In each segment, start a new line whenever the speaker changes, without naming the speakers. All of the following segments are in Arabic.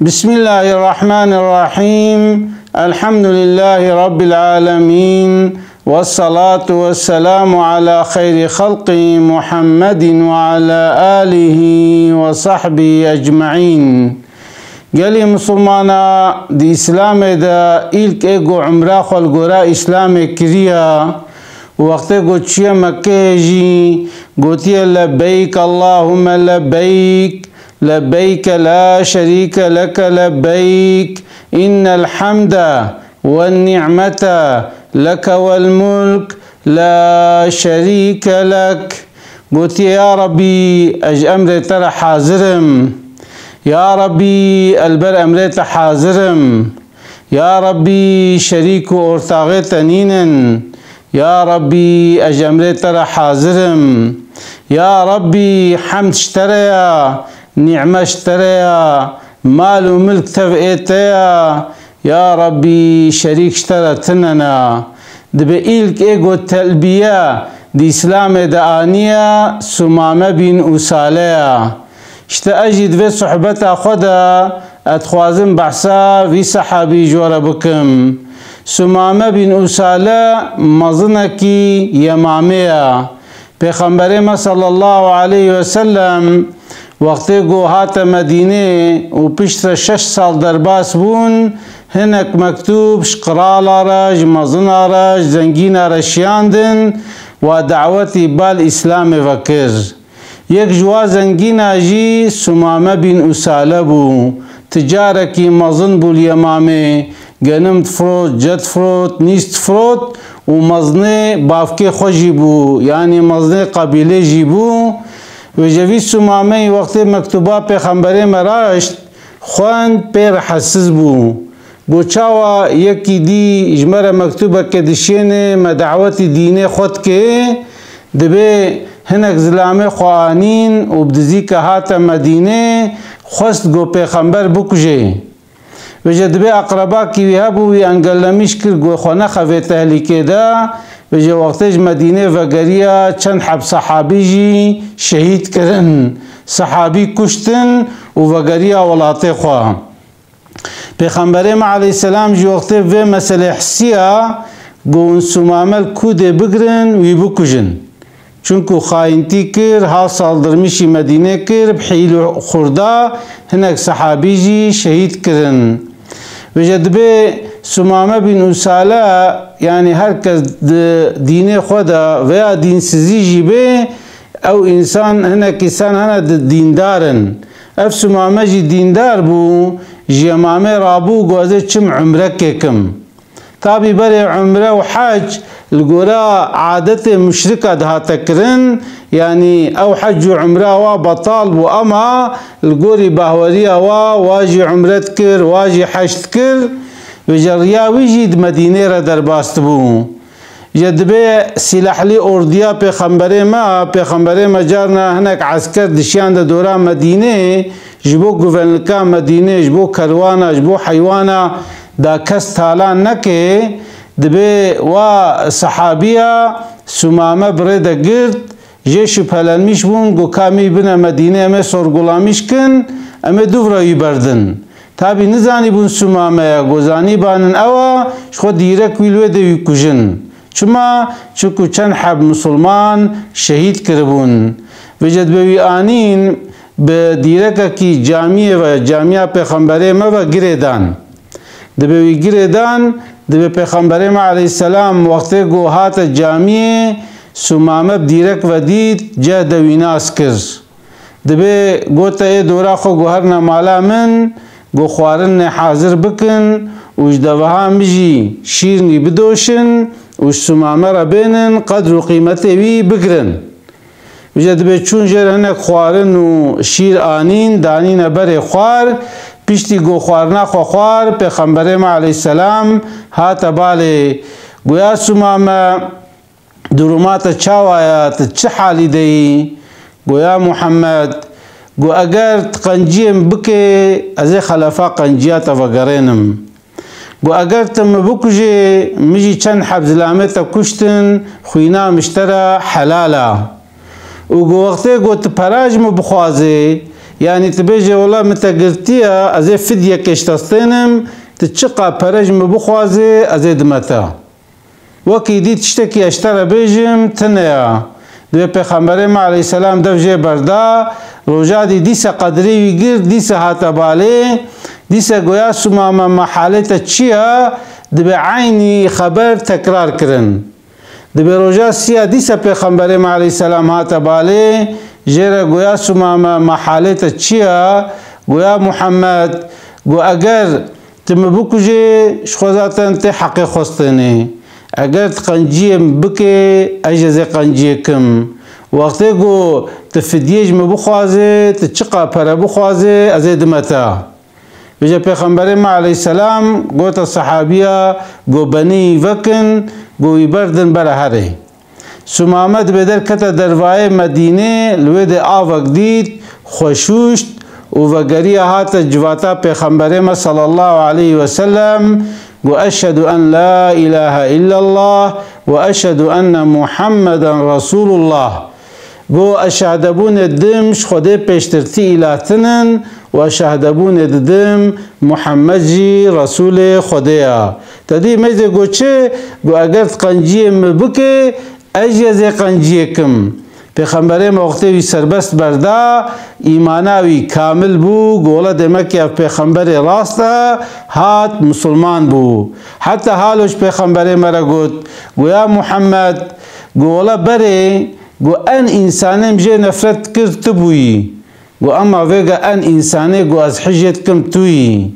بسم الله الرحمن الرحيم. الحمد لله رب العالمين، والصلاة والسلام على خير خلق محمد وعلى آله وصحبه أجمعين. قالي مسلمانا دي إسلام دا إلك إيقو عمرا خلقورا إسلام كريا وقت قوتشي مكيجي قوتي لبيك اللهم لبيك لبيك لا شريك لك لبيك إن الحمد والنعمة لك والملك لا شريك لك. قلت يا ربي أمر ترى حاضرم، يا ربي البر أمر حاضرم، يا ربي شريك أرتاغت نينن، يا ربي أمر ترى حاضرم، يا ربي حمد اشتريا، نعمة اشتريا، مال وملك تفئتيا، يا ربي شريك اشترتننا. دبئيلك ايقو التلبية دي اسلام دعانية سمامة بن أساليا اشتأجد في صحبتا خدا اتخوازن بحثا في صحابي جورا بكم. سمامة بن أسالة مظنكي يمامية پیغمبر صلى الله عليه وسلم وقتی گو هات مدینه و پشت 6 سال درباس بون هنک مکتوب شقرال آراج مزن آراج زنگین آرشیاندن و دعوتی بال اسلام وکر. یک جوا زنگین آجی سمامه بن أسالة بو تجارکی مزن بول یمامه گنم تفروت جد فروت نیست فروت و مزنه بافکه خوشی بو یعنی مزنه قبیله جی بو. و جوی سمامه وقت مکتوبا پیغمبر مراشت خوان پیر حسس بو گوچاوا یکی دی اجمر مکتوبا که دشینه مدعوت دینه خود که دبه هنک زلامه خوانین و بدزی که هات مدینه خواست گو پیغمبر بکجه و جدبه اقربا کیوی بو وی انگلمیش کر گو خونه خوی تهلیکه دا و جه وقتش مدینه و گریا چند حب صحابی جی شهید کرن، صحابی کشتن و گریا ولاته خواه. پیغمبر ما علیه السلام جه وقت و مسئله حسیه گو سمامل کوده بگرن وی بکجن چونکو خاینتی کر ها سالدرمیشی مدینه کر بحیل خورده هنک صحابی جی شهید کرن. و جدبه سمامه بن أسالة يعني هركز دين خدا ويا دين سزيجي به او انسان هنا كيسان هنا دين دارن اف سمامه جي دين دار بو جمامه رابو قوازي چم عمرك كم تابي بري عمره وحاج القرا عادة مشركة ده تكرن يعني او حج عمره وبطال واما القوري باهوريا واجي عمرت كر واجي حج كر وجريا ويجي مدينة را درباست بو. جدبه سلاح لی اردیا پیغمبر ما جارنا هناك عسكر دشيان دا دورا مدينة جبو گوونلکا مدينة جبو کروانا جبو حيوانا دا کس تالان نکه دبه و صحابيا سمامه برده گرد جيش پلنمیش بون گو کامی بنا مدينة اما سرگلامیش کن اما دوورا یبردن تابی نزانی بون سمامه گوزانی بانن اوا شخو دیرک ویلوه دوی کجن چونکو چند حب مسلمان شهید کربون و جدبوی آنین به دیرکه کی جامعه و جامعه پیغمبر ما و گریدان دبوی گریدان دبی پیغمبر ما علیه السلام وقتی گو هات جامعه سمامه دیرک و دید جه دوی ناس کر دبی گوتا ای دورا خو گوهرنا مالا من گو خوارن حاضر بکن وش دوها مجی شیرنی بدوشن وش سمامه را بینن قدر و قیمته وی بگرن وجد به چون جر هنک خوارن و شیر آنین دانین بر خوار پیشتی گو خوارنا خوار پیغمبر ما علیه السلام هات باله گویا سمامه درومات چاوایات چه حالی دی گویا محمد گو اگر قنجیم بکه از خلافا قنجیات وگرینم گو اگر تم بکجه مجی چند حب زلامت کشتن خوینا مشترا حلالا و گو وقتی گو تپراج بخوازه يعني تبيجي والله متقرتيا ازي فدية كشتستينم تتشقى برجم بخوازي ازي دمتا وكي دي تشتكي اشترى بيجم تنيا دو پیغمبر ما علیه السلام دفجه بردا روجا دیسا قدری ویگر دیسا هاتا باله دیسا گویا سماما محالتا چیا دبه عینی خبر تکرار کرن دبه روجا سیا دیسا پیغمبر ما علیه السلام هاتا باله جره گویا سماما محالتا چیا گویا محمد گو اگر تم بکجه شخوزاتن تی حقی خوستنه اگر قنجیم بکه اجازه قنجی کم وقتی گو تفدیج مبخوازه تچقا پر بخوازه از دمتا بجا پیغمبر ما علیه السلام گو تا صحابیه گو بنی وکن گو یبردن برهره سمامت بدر کتا دروای مدینه لوید آوک دید خوشوشت و وگری هات جواتا پیغمبر ما صلی الله علیه وسلم وأشهد أن لا إله إلا الله وأشهد أن محمد رسول الله گو اشهدبون الدمش خده پیشترتی الاتنن و اشهدبون الدم محمد جی رسول خده تدی مجد گو چه گو اگر قنجی مبکه اجیز قنجی کم پیغمبر وقتی سربست بردا ایماناوی کامل بو گولا دمکی اف پیغمبر راستا هات مسلمان بو حتی حالوش پیغمبر مرا گوت گویا محمد گولا بره گو ان انسانم جه نفرت کرد بوی گو اما ویگا ان انسانه گو از حجت کم توی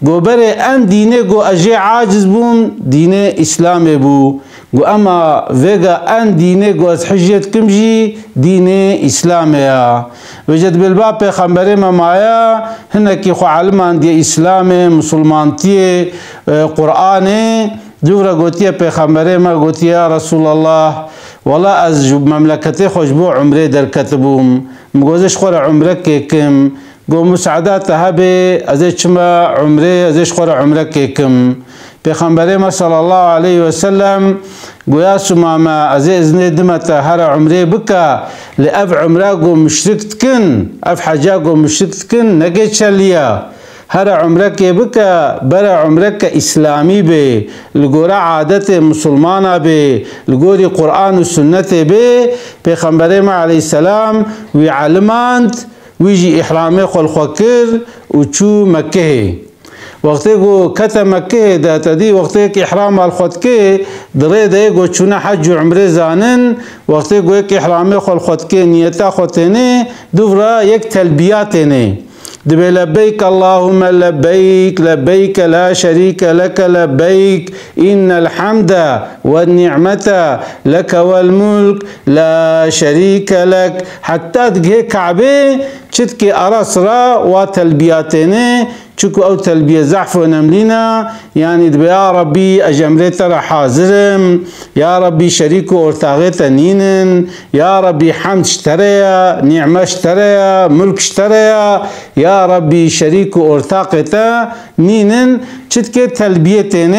گو بره ان دینه گو اجه عاجز بون دینه اسلام بو گو اما ویگا ان دینه گو از حجت کم جی دینه اسلامه یا وجد بالباب پیغمبر ممایا هنکی خو علمان دی اسلام مسلمانتی قرآن جورا گوتیا پیغمبر ما گوتیا رسول الله والله از مملکت خوشبو عمره در کتبوم مگوزش خور عمره کم گو مساعدات هبه ازش چما عمره ازش خور عمره کم پیغمبر ما صلی الله علیه و سلم گویا سماما از ازن دمتا هر عمره بکا لأف عمره گو مشرکت کن اف حجا گو مشرکت کن نگه چلیا هر عمره که بکا برا عمره که اسلامی به لگورا عادت مسلمانا به لگوری قرآن و سنت به پیغمبر ما علیه السلام وی علماند ویجی احرامه خلخوکر و چو مکه وقتی گو کتا مکه دا تدی وقتی که احرام الخود که دره ده گو چونه حج و عمره زانن وقتی گو یک احرامه خود که نیتا خودتنه دوباره یک تلبیاتنه دبي لبيك اللهم لبيك لبيك لا شريك لك لبيك إن الحمد والنعمة لك والملك لا شريك لك حتى تجي كعبه تشتكي أرسرا وتلبياتنا چکو او تلبیه زعف و نملینا يعني دبي يا ربي اجمريت را حاضرم يا ربي شريك ارتاغيت نينن يا ربي حمد اشتريا نعمة اشتريا ملك اشتريا يا ربي شريك ارتاغيت نينن چتك تلبيتين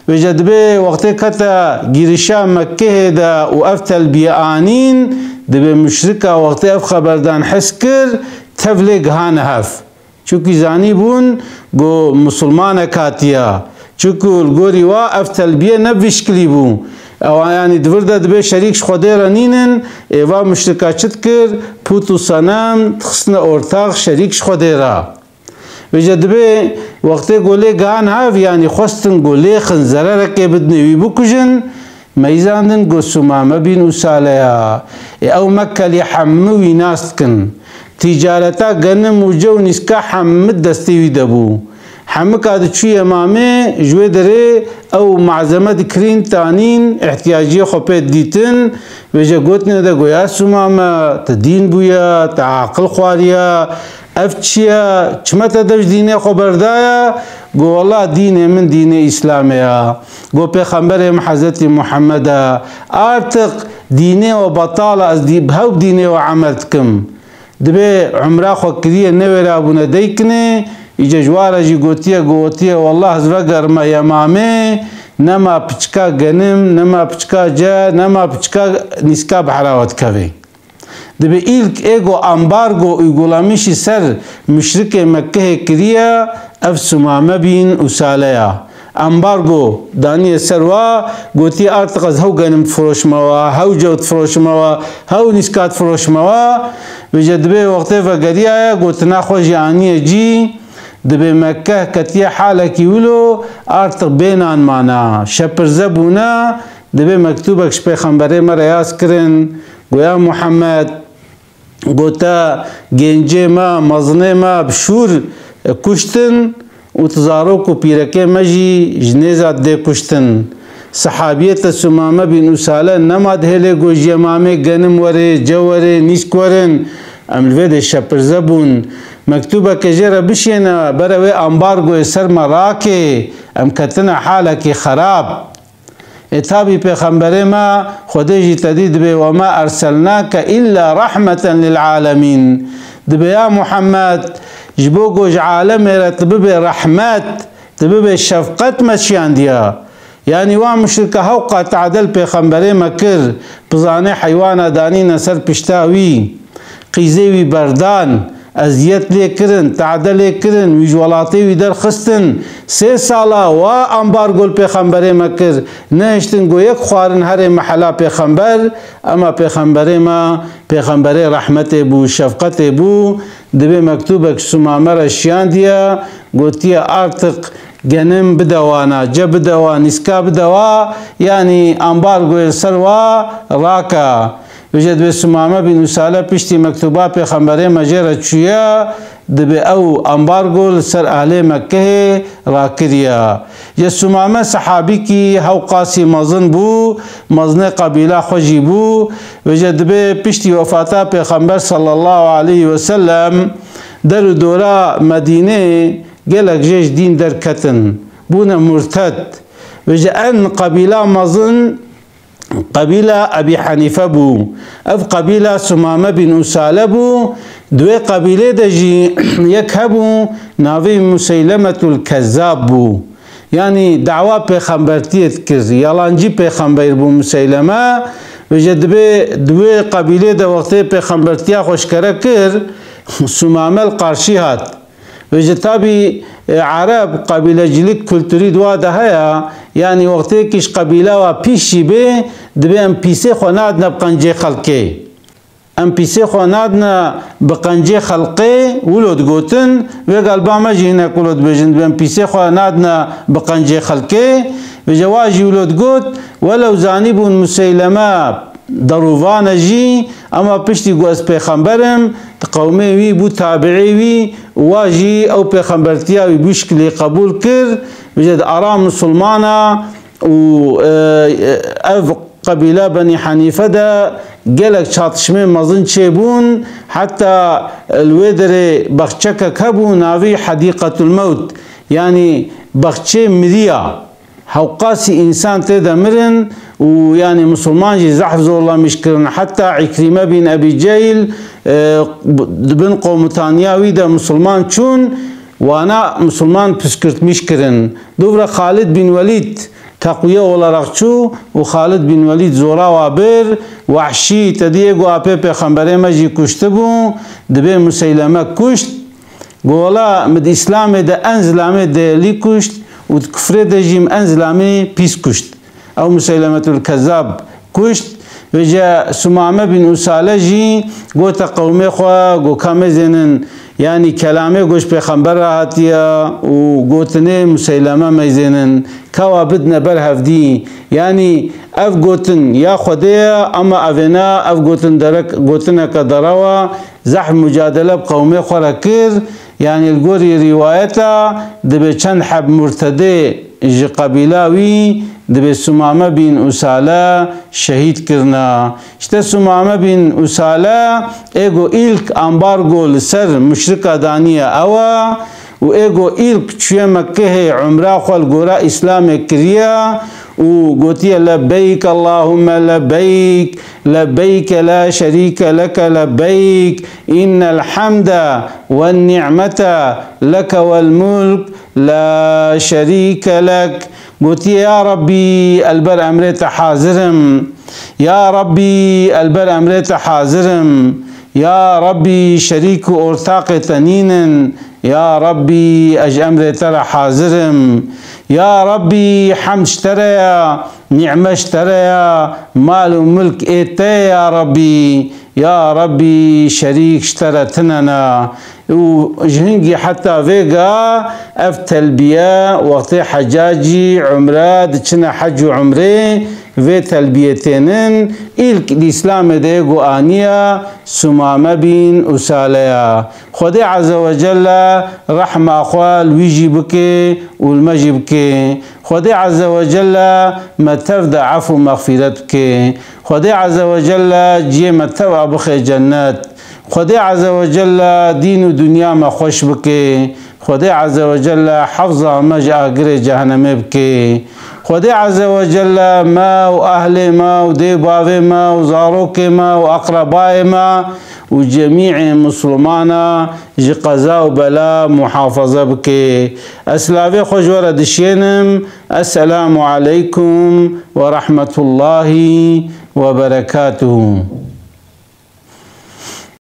وجد به وقت كتا گيرشا مكه دا واف تلبيه آنين دبي مشركة وقت اف خبردان حسكر تفلق هانهف چونکه زانی بون گو مسلمان کاتیا چونکه الگوری وا اف تلبیه نبوشکلی بون او یعنی دورده دبی شریکش خوده را نینن ایوا مشرکاچت کر پوتو سنم تخصن ارتاق شریکش خوده را وجه دبی وقتی گوله گان هاف یعنی خواستن گوله خنزره را که بدنوی بکجن میزاندن گو سمامه بینو سالیا او مکه لی حموی ناست کن تجارتا گنم و جو نسکا حمد دستیوی دبو حمک آد چوی امامه جوی دره او معظمه دکرین تانین احتیاجی خوپیت دیتن و جا گوتنه دا گویا سمامه تا دین بویا تا عقل خواریا اف چیا چمتا دوش دینه خو بردایا گو والله دین من دین اسلامیا گو پیغمبر حضرت محمد آرتق دینه و بطاله از بهو دینه و عملت کم دبي عمره خو كريه نوير ابو نديكني يجي جواره جي غوتيه والله زرقر ما يمامي نما بچكا غنم نما بچكا جا نما بچكا نسكا بحراوت كوي دبه ایلک ایگو امبارگو ایگولامیشی سر مشرک مکه کریا اف سمامه بین اسالیا امبارگو دانی سروا گوتی ارتقز هاو گنم فروش موا هاو جوت فروش موا هاو نسکات فروش موا وجدبه وقتی فگریا گوتنا خوش یعنی جی دبه مکه کتیا حاله کیولو ارتق بینان مانا شپر زبونا دبه مکتوبکش پیغمبره مریاز کرن گویا محمد گوتا گنجه ما مزنه ما بشور کشتن و تزاروک و پیرکه مجی جنیزات ده کشتن صحابیت سمامه بن اساله نماد هله گو جمامه گنم وره جوره نیسک ورن املوه ده شپر زبون مکتوبه که جره بشینا بروه امبارگو سر مراکه ام کتنا حاله که خراب اتابی پیغمبر ما خودی تدید به و ما ارسلناک الا رحمة للعالمین دبه یا محمد جبو گوش عالم را تبه رحمت تبه شفقت مشیان دیا یعنی وام مشرکه هوقا تعدل پیغمبر ما کر بزانه حیوان دانی نسر پشتاوی قیزوی بردان ازیت لی کرن تعدل لی کرن ویجوالاتی وی در خستن 3 سالا و امبارگو پیغمبر ما کر نهشتن گو یک خوارن هر محلا پیغمبر اما پیغمبر ما پیغمبر رحمت بو شفقت بو دبه مکتوبک سمامه را شیان دیا گوتیا ارتق گنم بدوانا جب بدوا نسکا بدوا یعنی امبارگو سروا راکا وجد به سمامه بن اساله پشتی مکتوبه پیغمبر مجره چویا دبه او امبارگو سر اهل مکه راکریا یا سمامه صحابی کی هوقاسی مزن بو مزن قبیله خوشی بو وجد به پشتی وفاتا پیغمبر صلی الله علیه وسلم در دوره مدینه گلک جیش دین در کتن بونا مرتد وجد ان قبیله مزن قبيلة أبي حنيفة بو أف قبيلة سمامة بن أسالة بو دوي قبيلة دجي يكهبو ناوي مسيلمة الكذاب بو يعني دعوة پیغمبرتيت كر يالانجي پیغمبر بو مسيلمة وجد بي دوي قبيلة دا وقتي پیغمبرتيا خوشكرا كر سمامة القارشي هات وجد تابي عرب قبيلة جلك كلتوري دوا دهيا يعني وقتی کش قبیله و پیشی به دبی ام پیسه خوناد نه بقنجه خلقه ام پیسه خوناد نه بقنجه خلقه ولود گوتن و قلبا مجی نه کولود بجن دبی ام پیسه خوناد نه بقنجه خلقه و جواجی ولود گوت ولو زانبون مسیلمه دروان جی اما پشتی گو از پیغمبرم قومه وی بو تابعی وی واجی او پیغمبرتیا وی بشکلی قبول کر وجد أرام مسلمانا و أف قبيلة بني حنيفة دا جلك شاطشمين مظن شيبون حتى الويدر بخشك كبو ناوي حديقة الموت يعني بخشي مريا هوقاسي إنسان تيدا مرن ويعني مسلمان جي زحف الله مشكرن حتى عكرمة بن أبي جيل بن قوم تانياوي دا مسلمان چون وانا مسلمان پسکرت میشکرن دوباره خالد بن ولید تقویه olarak چو و خالد بن ولید زورا و بر وحشی تدیه گو اپه پیغمبره مجی کشته بو دبه مسیلمه کشت گولا مد اسلام ده انزلامه ده لی کشت و کفر ده جیم انزلامه پیس کشت او مسیلمه الکذاب کشت و جا سمامه بن اساله جی گو تا قومه خواه گو کامه زنن يعني كلامه گوش پیغمبر هاتیا و گوتنه مسیلمه میزنن کوا بدنا برهف دی يعني اف گوتن یا خودیا اما اوینا اف گوتن درک گوتنه که دروا زحم مجادله بقومه خورا کر يعني الگوری روایتا دبه چند حب مرتده جي قبيلاوي دبي سمامة بن أسالة شهيد كرنا اشتا سمامة بن أسالة ايغو إلك امبارغو لسر مشركة دانية اوا و ايغو إلك چوية مكه عمره خوال گورا اسلام كريا و قوتي لبيك اللهم لبيك لبيك لا شريك لك لبيك إن الحمد والنعمة لك والملك لا شريك لك قلت يا ربي البر أمريت حاضرم يا ربي البر أمريت حاضرم يا ربي شريك وارتاق تنين، يا ربي أج أمر ترى حاضرم، يا ربي حمد اشتريا نعمة اشتريا مال وملك ايتي يا ربي، يا ربي شريك اشترتنا وجهنجي حتى فيقا اف تلبية وقت حجاجي عمرات تشنا حج وعمري في تلبيتين الإسلام ديقو آنية سمامة بين أساليا خدي عز وجل رحمة أخوال ويجي بكي والمجي بكي، خدي عز وجل متفدى عفو مغفرتك، خدي عز وجل جي متفع بخي جنات، خدي عز وجل دين ودنيا ما خوش بكي، خدي عز وجل حفظه مجأ قري جهنم بكي، خدي عز وجل ما وأهلي ما وديبابي ما وزاروكي ما وأقربائي ما وجميع مسلمانا جي قضاء وبلاء محافظة بكي. أسلافي خوش ورد الشينم، السلام عليكم ورحمة الله وبركاته.